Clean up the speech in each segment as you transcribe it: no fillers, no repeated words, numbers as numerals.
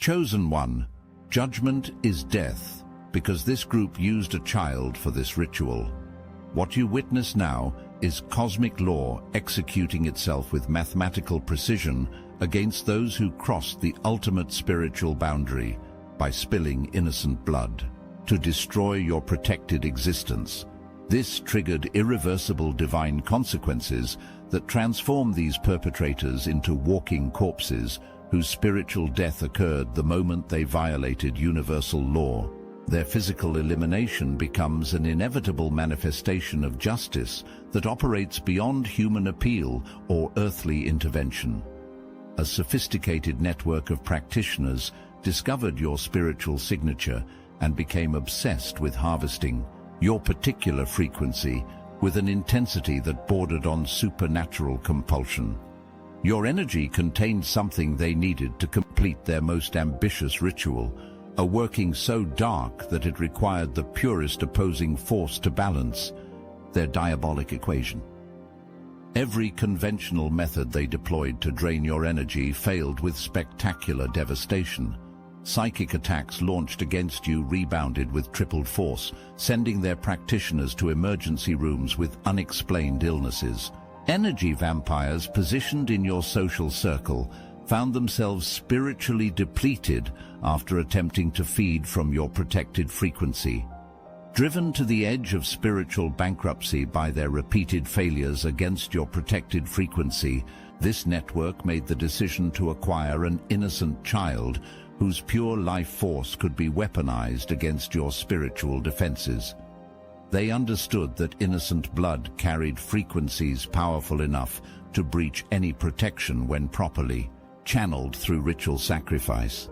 Chosen one, judgment is death, because this group used a child for this ritual. What you witness now is cosmic law executing itself with mathematical precision against those who crossed the ultimate spiritual boundary by spilling innocent blood to destroy your protected existence. This triggered irreversible divine consequences that transform these perpetrators into walking corpses whose spiritual death occurred the moment they violated universal law. Their physical elimination becomes an inevitable manifestation of justice that operates beyond human appeal or earthly intervention. A sophisticated network of practitioners discovered your spiritual signature and became obsessed with harvesting your particular frequency with an intensity that bordered on supernatural compulsion. Your energy contained something they needed to complete their most ambitious ritual, a working so dark that it required the purest opposing force to balance their diabolic equation. Every conventional method they deployed to drain your energy failed with spectacular devastation. Psychic attacks launched against you rebounded with tripled force, sending their practitioners to emergency rooms with unexplained illnesses. Energy vampires positioned in your social circle found themselves spiritually depleted after attempting to feed from your protected frequency. Driven to the edge of spiritual bankruptcy by their repeated failures against your protected frequency, this network made the decision to acquire an innocent child whose pure life force could be weaponized against your spiritual defenses. They understood that innocent blood carried frequencies powerful enough to breach any protection when properly channeled through ritual sacrifice.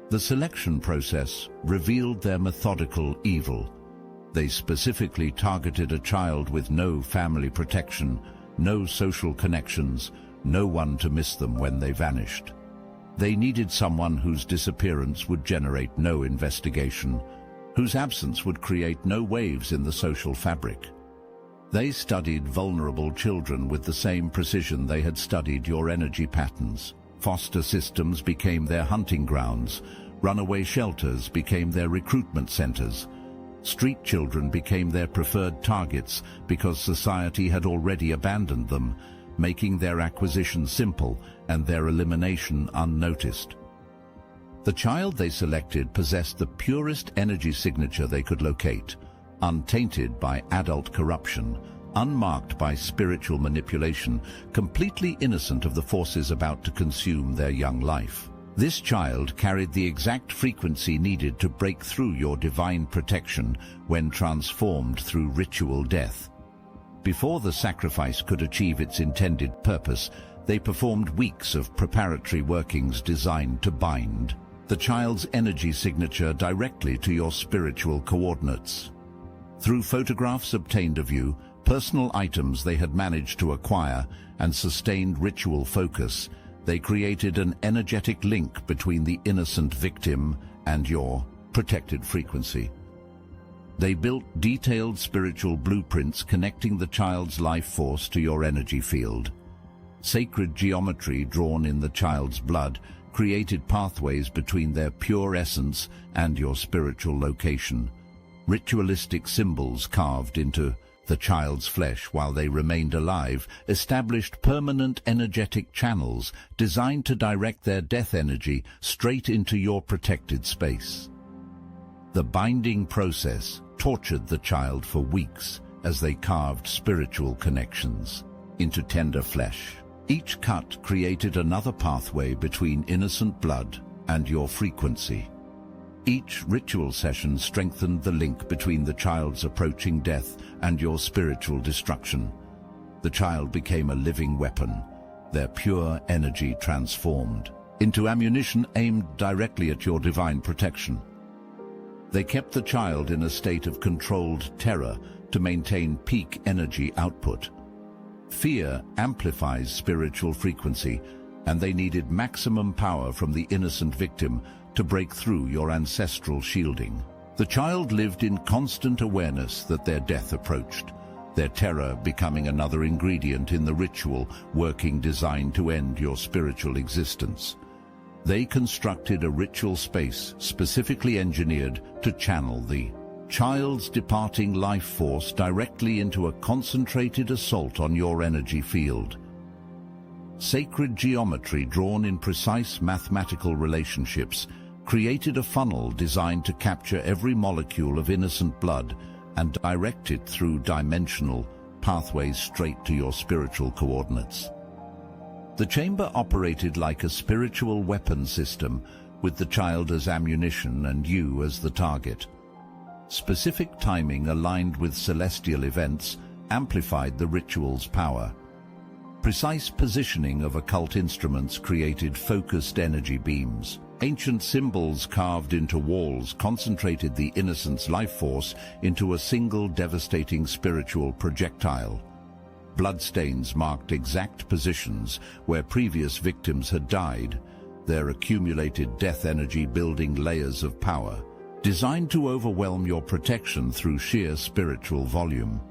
The selection process revealed their methodical evil. They specifically targeted a child with no family protection, no social connections, no one to miss them when they vanished. They needed someone whose disappearance would generate no investigation, whose absence would create no waves in the social fabric. They studied vulnerable children with the same precision they had studied your energy patterns. Foster systems became their hunting grounds. Runaway shelters became their recruitment centers. Street children became their preferred targets because society had already abandoned them, making their acquisition simple and their elimination unnoticed. The child they selected possessed the purest energy signature they could locate, untainted by adult corruption, unmarked by spiritual manipulation, completely innocent of the forces about to consume their young life. This child carried the exact frequency needed to break through your divine protection when transformed through ritual death. Before the sacrifice could achieve its intended purpose, they performed weeks of preparatory workings designed to bind the child's energy signature directly to your spiritual coordinates. Through photographs obtained of you, personal items they had managed to acquire, and sustained ritual focus, they created an energetic link between the innocent victim and your protected frequency. They built detailed spiritual blueprints connecting the child's life force to your energy field. Sacred geometry drawn in the child's blood created pathways between their pure essence and your spiritual location. Ritualistic symbols carved into the child's flesh while they remained alive established permanent energetic channels designed to direct their death energy straight into your protected space. The binding process tortured the child for weeks as they carved spiritual connections into tender flesh. Each cut created another pathway between innocent blood and your frequency. Each ritual session strengthened the link between the child's approaching death and your spiritual destruction. The child became a living weapon, their pure energy transformed into ammunition aimed directly at your divine protection. They kept the child in a state of controlled terror to maintain peak energy output. Fear amplifies spiritual frequency, and they needed maximum power from the innocent victim to break through your ancestral shielding. The child lived in constant awareness that their death approached, their terror becoming another ingredient in the ritual working designed to end your spiritual existence. They constructed a ritual space specifically engineered to channel the child's departing life force directly into a concentrated assault on your energy field. Sacred geometry drawn in precise mathematical relationships created a funnel designed to capture every molecule of innocent blood and direct it through dimensional pathways straight to your spiritual coordinates. The chamber operated like a spiritual weapon system, with the child as ammunition and you as the target. Specific timing aligned with celestial events amplified the ritual's power. Precise positioning of occult instruments created focused energy beams. Ancient symbols carved into walls concentrated the innocent's life force into a single devastating spiritual projectile. Bloodstains marked exact positions where previous victims had died, their accumulated death energy building layers of power, designed to overwhelm your protection through sheer spiritual volume.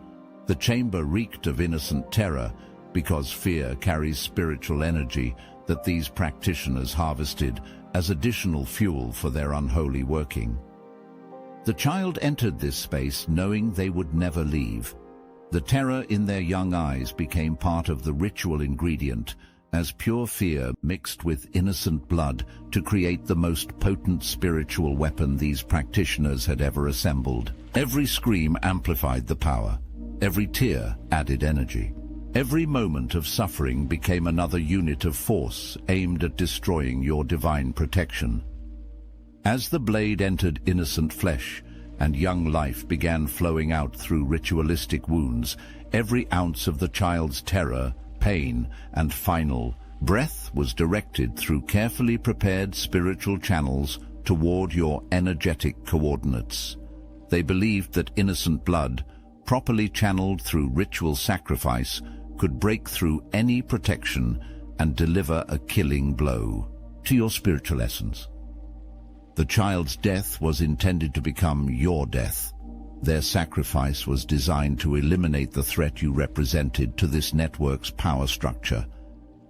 The chamber reeked of innocent terror because fear carries spiritual energy that these practitioners harvested as additional fuel for their unholy working. The child entered this space knowing they would never leave. The terror in their young eyes became part of the ritual ingredient as pure fear mixed with innocent blood to create the most potent spiritual weapon these practitioners had ever assembled. Every scream amplified the power. Every tear added energy. Every moment of suffering became another unit of force aimed at destroying your divine protection. As the blade entered innocent flesh and young life began flowing out through ritualistic wounds, every ounce of the child's terror, pain, and final breath was directed through carefully prepared spiritual channels toward your energetic coordinates. They believed that innocent blood, properly channeled through ritual sacrifice, could break through any protection and deliver a killing blow to your spiritual essence. The child's death was intended to become your death. Their sacrifice was designed to eliminate the threat you represented to this network's power structure.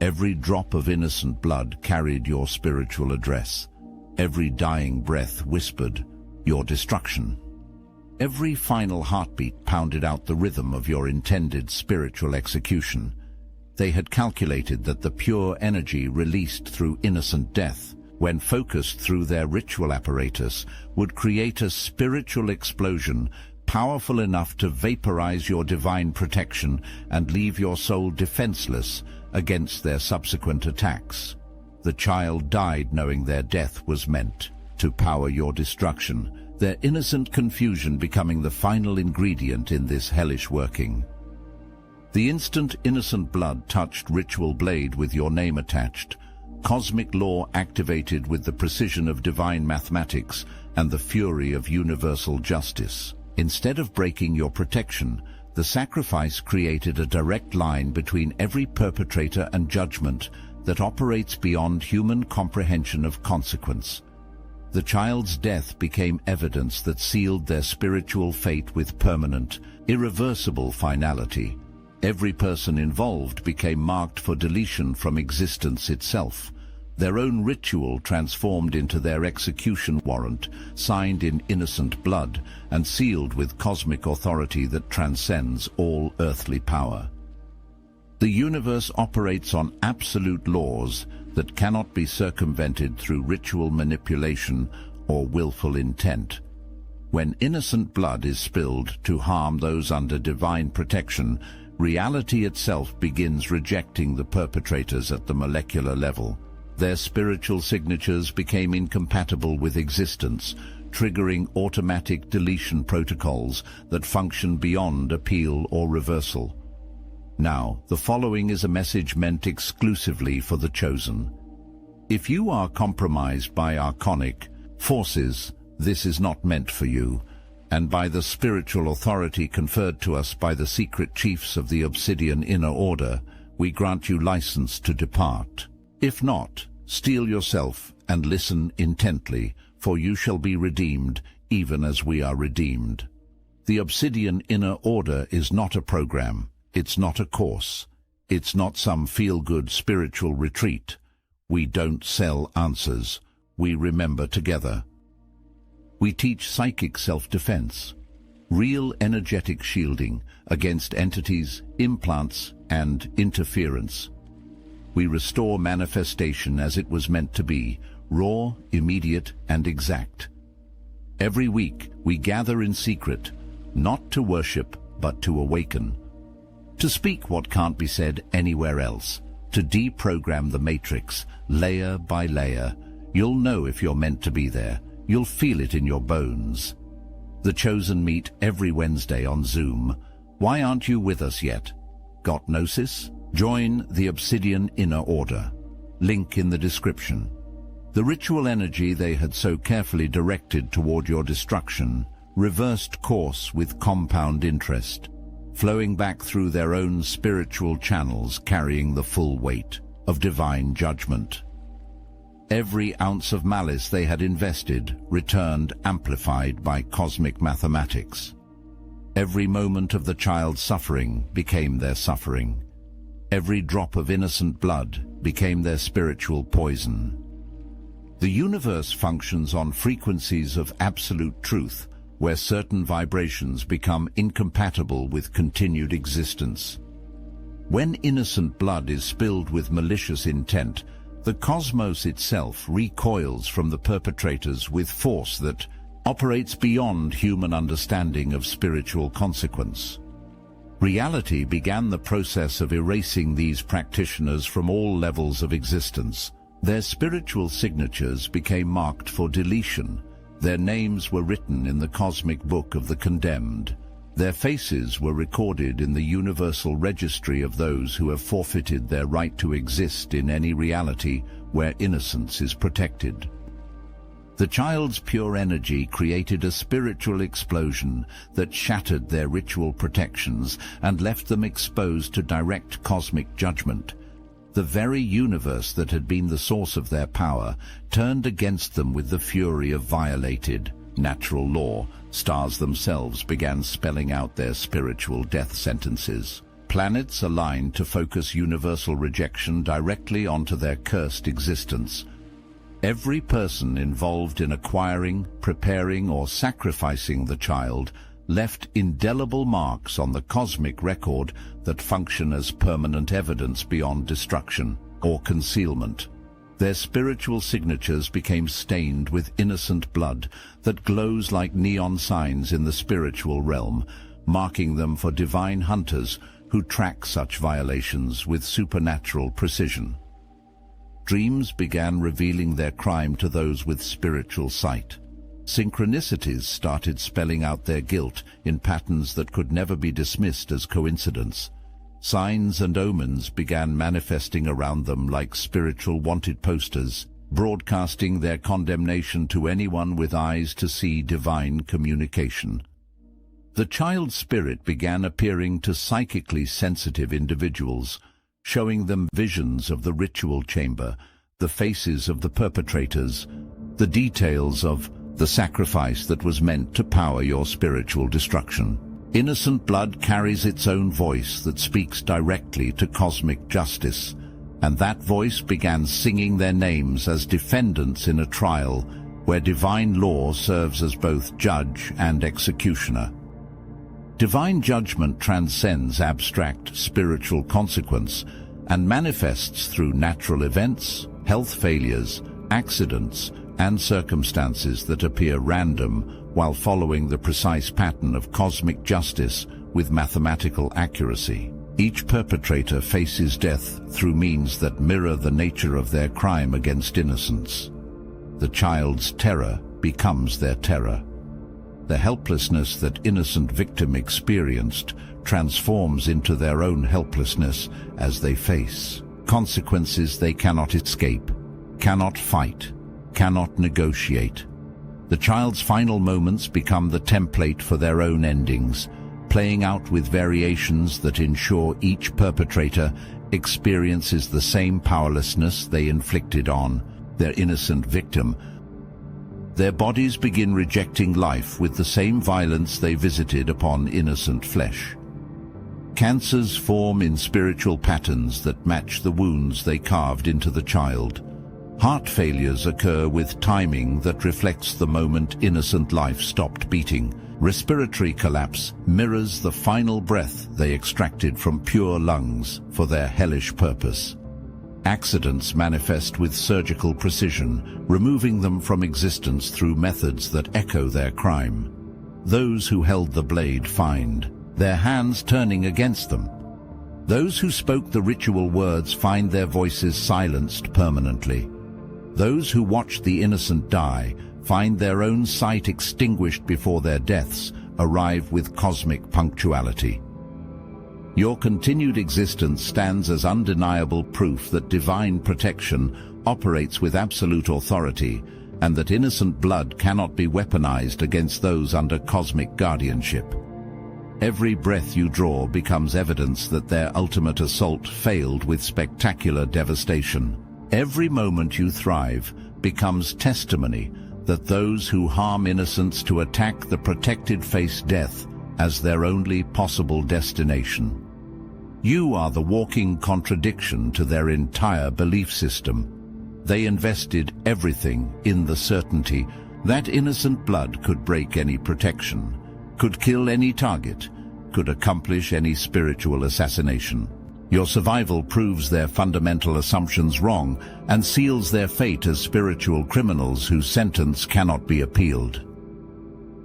Every drop of innocent blood carried your spiritual address. Every dying breath whispered your destruction. Every final heartbeat pounded out the rhythm of your intended spiritual execution. They had calculated that the pure energy released through innocent death, when focused through their ritual apparatus, would create a spiritual explosion powerful enough to vaporize your divine protection and leave your soul defenseless against their subsequent attacks. The child died knowing their death was meant to power your destruction, their innocent confusion becoming the final ingredient in this hellish working. The instant innocent blood touched ritual blade with your name attached, cosmic law activated with the precision of divine mathematics and the fury of universal justice. Instead of breaking your protection, the sacrifice created a direct line between every perpetrator and judgment that operates beyond human comprehension of consequence. The child's death became evidence that sealed their spiritual fate with permanent, irreversible finality. Every person involved became marked for deletion from existence itself. Their own ritual transformed into their execution warrant, signed in innocent blood and sealed with cosmic authority that transcends all earthly power. The universe operates on absolute laws that cannot be circumvented through ritual manipulation or willful intent. When innocent blood is spilled to harm those under divine protection, reality itself begins rejecting the perpetrators at the molecular level. Their spiritual signatures became incompatible with existence, triggering automatic deletion protocols that function beyond appeal or reversal. Now, the following is a message meant exclusively for the chosen. If you are compromised by archonic forces, this is not meant for you, and by the spiritual authority conferred to us by the secret chiefs of the Obsidian Inner Order, we grant you license to depart. If not, steel yourself and listen intently, for you shall be redeemed, even as we are redeemed. The Obsidian Inner Order is not a program. It's not a course. It's not some feel-good spiritual retreat. We don't sell answers, we remember together. We teach psychic self-defense, real energetic shielding against entities, implants, and interference. We restore manifestation as it was meant to be, raw, immediate, and exact. Every week, we gather in secret, not to worship, but to awaken. To speak what can't be said anywhere else, to deprogram the matrix, layer by layer. You'll know if you're meant to be there. You'll feel it in your bones. The Chosen meet every Wednesday on Zoom. Why aren't you with us yet? Got Gnosis? Join the Obsidian Inner Order. Link in the description. The ritual energy they had so carefully directed toward your destruction reversed course with compound interest, flowing back through their own spiritual channels, carrying the full weight of divine judgment. Every ounce of malice they had invested returned amplified by cosmic mathematics. Every moment of the child's suffering became their suffering. Every drop of innocent blood became their spiritual poison. The universe functions on frequencies of absolute truth, where certain vibrations become incompatible with continued existence. When innocent blood is spilled with malicious intent, the cosmos itself recoils from the perpetrators with force that operates beyond human understanding of spiritual consequence. Reality began the process of erasing these practitioners from all levels of existence. Their spiritual signatures became marked for deletion. Their names were written in the cosmic book of the condemned. Their faces were recorded in the universal registry of those who have forfeited their right to exist in any reality where innocence is protected. The child's pure energy created a spiritual explosion that shattered their ritual protections and left them exposed to direct cosmic judgment. The very universe that had been the source of their power turned against them with the fury of violated natural law. Stars themselves began spelling out their spiritual death sentences. Planets aligned to focus universal rejection directly onto their cursed existence. Every person involved in acquiring, preparing, or sacrificing the child left indelible marks on the cosmic record that function as permanent evidence beyond destruction or concealment. Their spiritual signatures became stained with innocent blood that glows like neon signs in the spiritual realm, marking them for divine hunters who track such violations with supernatural precision. Dreams began revealing their crime to those with spiritual sight. Synchronicities started spelling out their guilt in patterns that could never be dismissed as coincidence. Signs and omens began manifesting around them like spiritual wanted posters, broadcasting their condemnation to anyone with eyes to see divine communication. The child spirit began appearing to psychically sensitive individuals, showing them visions of the ritual chamber, the faces of the perpetrators, the details of the sacrifice that was meant to power your spiritual destruction. Innocent blood carries its own voice that speaks directly to cosmic justice, and that voice began singing their names as defendants in a trial where divine law serves as both judge and executioner. Divine judgment transcends abstract spiritual consequence and manifests through natural events, health failures, accidents, and circumstances that appear random while following the precise pattern of cosmic justice with mathematical accuracy. Each perpetrator faces death through means that mirror the nature of their crime against innocence. The child's terror becomes their terror. The helplessness that innocent victim experienced transforms into their own helplessness as they face consequences they cannot escape, cannot fight, cannot negotiate. The child's final moments become the template for their own endings, playing out with variations that ensure each perpetrator experiences the same powerlessness they inflicted on their innocent victim. Their bodies begin rejecting life with the same violence they visited upon innocent flesh. Cancers form in spiritual patterns that match the wounds they carved into the child. Heart failures occur with timing that reflects the moment innocent life stopped beating. Respiratory collapse mirrors the final breath they extracted from pure lungs for their hellish purpose. Accidents manifest with surgical precision, removing them from existence through methods that echo their crime. Those who held the blade find their hands turning against them. Those who spoke the ritual words find their voices silenced permanently. Those who watched the innocent die find their own sight extinguished before their deaths arrive with cosmic punctuality. Your continued existence stands as undeniable proof that divine protection operates with absolute authority and that innocent blood cannot be weaponized against those under cosmic guardianship. Every breath you draw becomes evidence that their ultimate assault failed with spectacular devastation. Every moment you thrive becomes testimony that those who harm innocence to attack the protected face death as their only possible destination. You are the walking contradiction to their entire belief system. They invested everything in the certainty that innocent blood could break any protection, could kill any target, could accomplish any spiritual assassination. Your survival proves their fundamental assumptions wrong and seals their fate as spiritual criminals whose sentence cannot be appealed.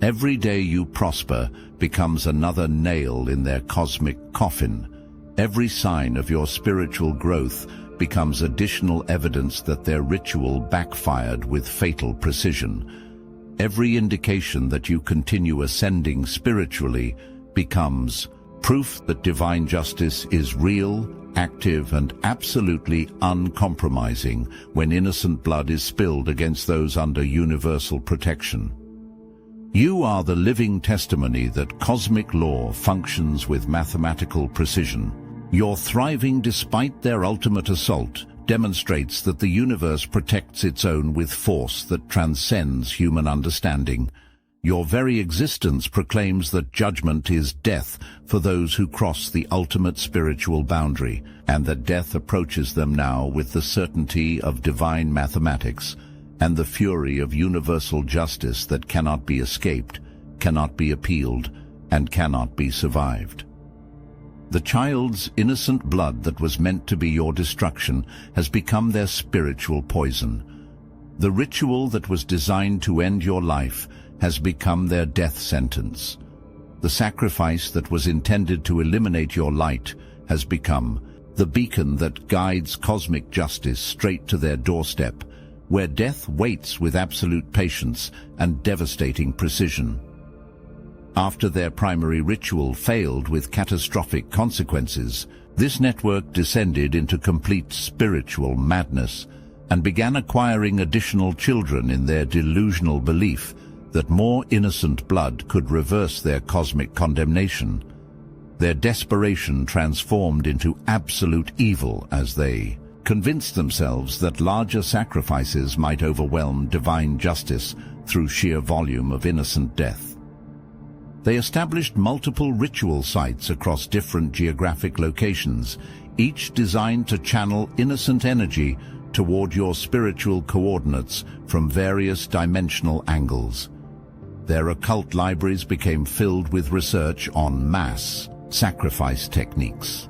Every day you prosper becomes another nail in their cosmic coffin. Every sign of your spiritual growth becomes additional evidence that their ritual backfired with fatal precision. Every indication that you continue ascending spiritually becomes proof that divine justice is real, active, and absolutely uncompromising when innocent blood is spilled against those under universal protection. You are the living testimony that cosmic law functions with mathematical precision. Your thriving despite their ultimate assault demonstrates that the universe protects its own with force that transcends human understanding. Your very existence proclaims that judgment is death for those who cross the ultimate spiritual boundary, and that death approaches them now with the certainty of divine mathematics and the fury of universal justice that cannot be escaped, cannot be appealed, and cannot be survived. The child's innocent blood that was meant to be your destruction has become their spiritual poison. The ritual that was designed to end your life has become their death sentence. The sacrifice that was intended to eliminate your light has become the beacon that guides cosmic justice straight to their doorstep, where death waits with absolute patience and devastating precision. After their primary ritual failed with catastrophic consequences, this network descended into complete spiritual madness and began acquiring additional children in their delusional belief that more innocent blood could reverse their cosmic condemnation. Their desperation transformed into absolute evil as they convinced themselves that larger sacrifices might overwhelm divine justice through sheer volume of innocent death. They established multiple ritual sites across different geographic locations, each designed to channel innocent energy toward your spiritual coordinates from various dimensional angles. Their occult libraries became filled with research on mass sacrifice techniques.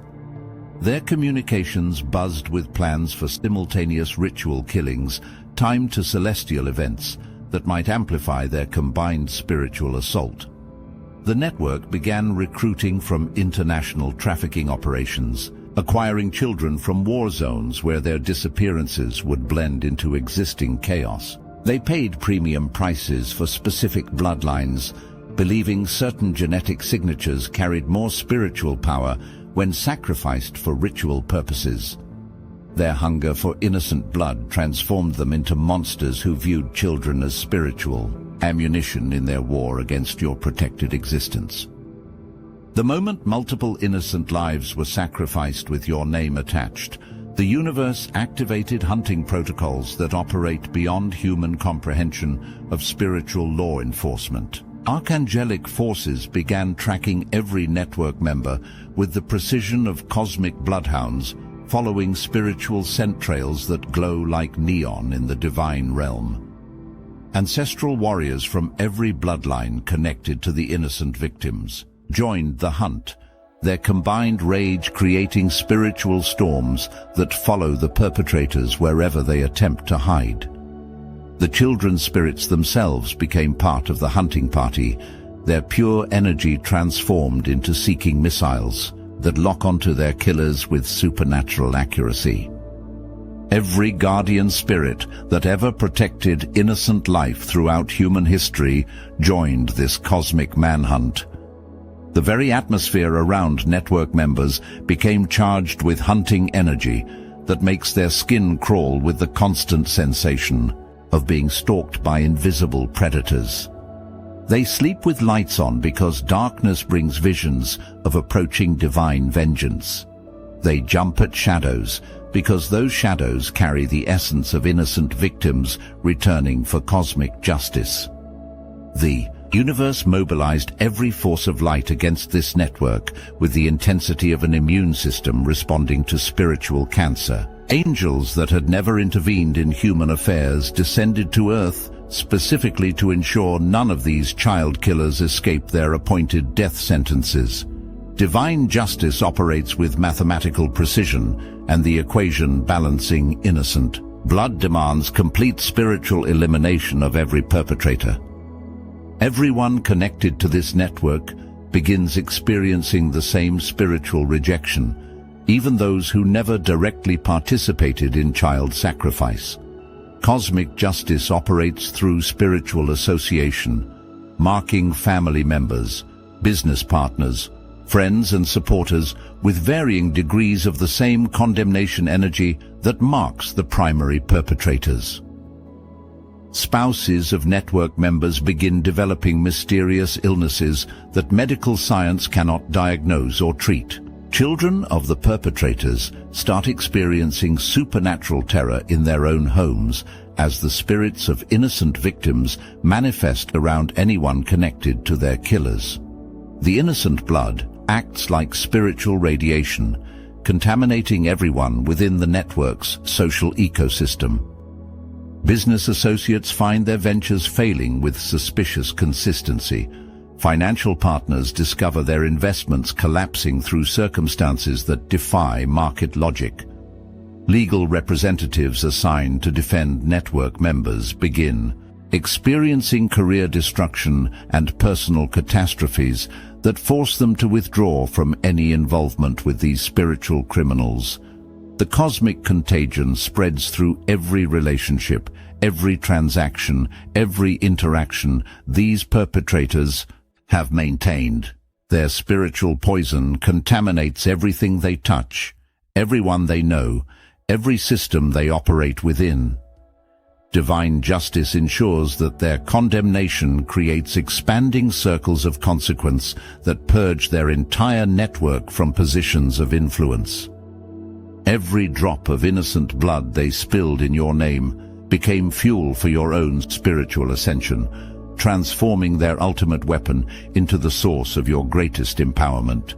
Their communications buzzed with plans for simultaneous ritual killings timed to celestial events that might amplify their combined spiritual assault. The network began recruiting from international trafficking operations, acquiring children from war zones where their disappearances would blend into existing chaos. They paid premium prices for specific bloodlines, believing certain genetic signatures carried more spiritual power when sacrificed for ritual purposes. Their hunger for innocent blood transformed them into monsters who viewed children as spiritual ammunition in their war against your protected existence. The moment multiple innocent lives were sacrificed with your name attached, the universe activated hunting protocols that operate beyond human comprehension of spiritual law enforcement. Archangelic forces began tracking every network member with the precision of cosmic bloodhounds, following spiritual scent trails that glow like neon in the divine realm. Ancestral warriors from every bloodline connected to the innocent victims joined the hunt, their combined rage creating spiritual storms that follow the perpetrators wherever they attempt to hide. The children's spirits themselves became part of the hunting party, their pure energy transformed into seeking missiles that lock onto their killers with supernatural accuracy. Every guardian spirit that ever protected innocent life throughout human history joined this cosmic manhunt. The very atmosphere around network members became charged with hunting energy that makes their skin crawl with the constant sensation of being stalked by invisible predators. They sleep with lights on because darkness brings visions of approaching divine vengeance. They jump at shadows because those shadows carry the essence of innocent victims returning for cosmic justice. The universe mobilized every force of light against this network with the intensity of an immune system responding to spiritual cancer. Angels that had never intervened in human affairs descended to Earth specifically to ensure none of these child killers escape their appointed death sentences. Divine justice operates with mathematical precision, and the equation balancing innocent blood demands complete spiritual elimination of every perpetrator. Everyone connected to this network begins experiencing the same spiritual rejection, even those who never directly participated in child sacrifice. Cosmic justice operates through spiritual association, marking family members, business partners, friends and supporters with varying degrees of the same condemnation energy that marks the primary perpetrators. Spouses of network members begin developing mysterious illnesses that medical science cannot diagnose or treat. Children of the perpetrators start experiencing supernatural terror in their own homes as the spirits of innocent victims manifest around anyone connected to their killers. The innocent blood acts like spiritual radiation, contaminating everyone within the network's social ecosystem. Business associates find their ventures failing with suspicious consistency. Financial partners discover their investments collapsing through circumstances that defy market logic. Legal representatives assigned to defend network members begin experiencing career destruction and personal catastrophes that force them to withdraw from any involvement with these spiritual criminals. The cosmic contagion spreads through every relationship, every transaction, every interaction these perpetrators have maintained. Their spiritual poison contaminates everything they touch, everyone they know, every system they operate within. Divine justice ensures that their condemnation creates expanding circles of consequence that purge their entire network from positions of influence. Every drop of innocent blood they spilled in your name became fuel for your own spiritual ascension, transforming their ultimate weapon into the source of your greatest empowerment.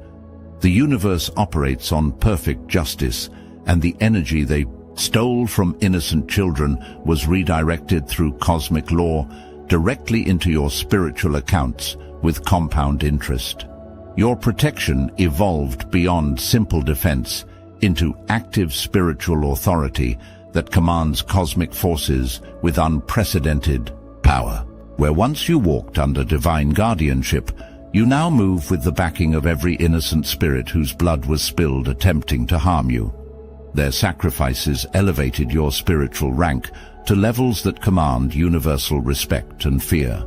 The universe operates on perfect justice, and the energy they stole from innocent children was redirected through cosmic law directly into your spiritual accounts with compound interest. Your protection evolved beyond simple defense into active spiritual authority that commands cosmic forces with unprecedented power. Where once you walked under divine guardianship, you now move with the backing of every innocent spirit whose blood was spilled attempting to harm you. Their sacrifices elevated your spiritual rank to levels that command universal respect and fear.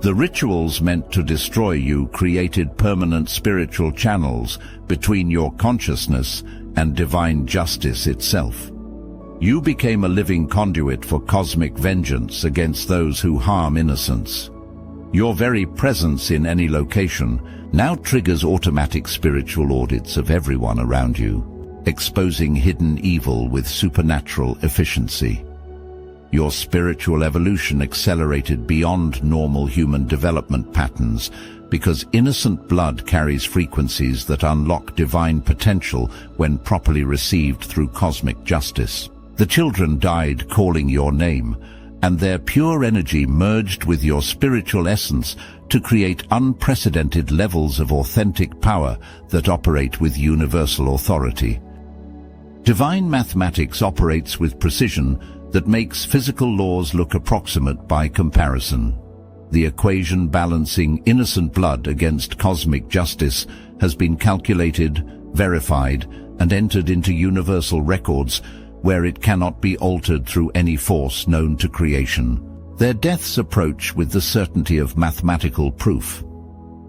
The rituals meant to destroy you created permanent spiritual channels between your consciousness and divine justice itself. You became a living conduit for cosmic vengeance against those who harm innocence. Your very presence in any location now triggers automatic spiritual audits of everyone around you, exposing hidden evil with supernatural efficiency. Your spiritual evolution accelerated beyond normal human development patterns, because innocent blood carries frequencies that unlock divine potential when properly received through cosmic justice. The children died calling your name, and their pure energy merged with your spiritual essence to create unprecedented levels of authentic power that operate with universal authority. Divine mathematics operates with precision that makes physical laws look approximate by comparison. The equation balancing innocent blood against cosmic justice has been calculated, verified, and entered into universal records where it cannot be altered through any force known to creation. Their deaths approach with the certainty of mathematical proof.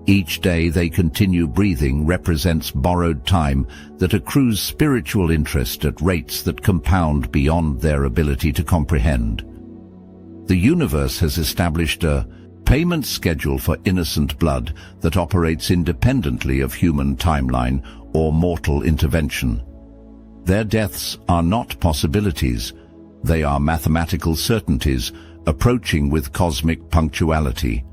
Each day they continue breathing represents borrowed time that accrues spiritual interest at rates that compound beyond their ability to comprehend. The universe has established a payment schedule for innocent blood that operates independently of human timeline or mortal intervention. Their deaths are not possibilities, they are mathematical certainties approaching with cosmic punctuality.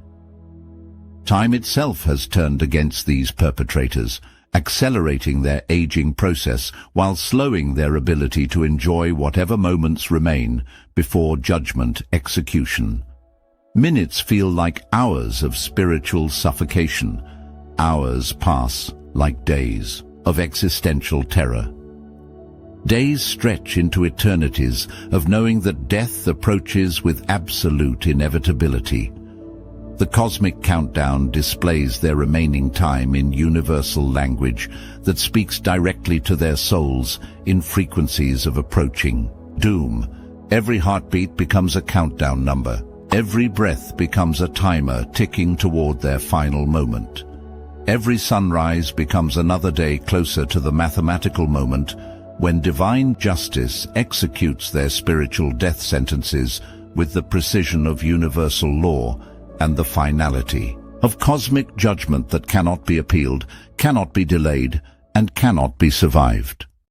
Time itself has turned against these perpetrators, accelerating their aging process while slowing their ability to enjoy whatever moments remain before judgment execution. Minutes feel like hours of spiritual suffocation. Hours pass like days of existential terror. Days stretch into eternities of knowing that death approaches with absolute inevitability. The cosmic countdown displays their remaining time in universal language that speaks directly to their souls in frequencies of approaching doom. Every heartbeat becomes a countdown number. Every breath becomes a timer ticking toward their final moment. Every sunrise becomes another day closer to the mathematical moment when divine justice executes their spiritual death sentences with the precision of universal law and the finality of cosmic judgment that cannot be appealed, cannot be delayed, and cannot be survived.